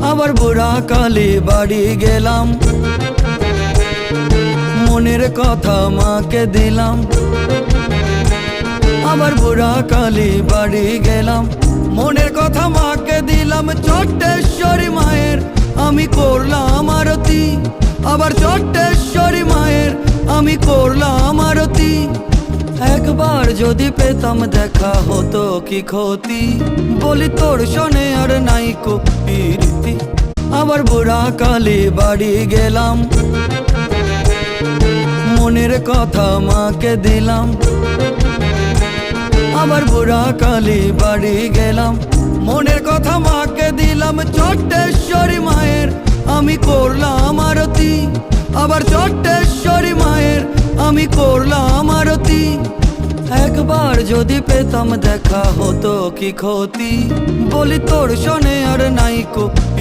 আবার বুড়া কালী বাড়ি গেলাম, মনের কথা মাকে দিলাম। আবার বুড়া কালী বাড়ি গেলাম, মনের কথা মাকে দিলাম। চট্টেশ্বরী মায়ের আমি করলাম আরতি, আবার চট্টেশ্বরী মায়ের আমি করলাম আরতি। একবার যদি পেতাম দেখা হতো কি ক্ষতি, বলি তোর শোনে আর নাই কুপিরতি। আবার বুড়া কালী বাড়ি গেলাম, মনের কথা মাকে দিলাম। আবার বুড়া কালী বাড়ি গেলাম, মনের কথা মাকে দিলাম। চট্টেশ্বরী মায়ের আমি করলাম আরতি, আবার চট্টেশ্বরী মায়ের আমি করলাম আরতি। একবার যদি পেতাম দেখা হতো কি ক্ষতি, বলি তোর শোনে আর নাই কুপিরতি।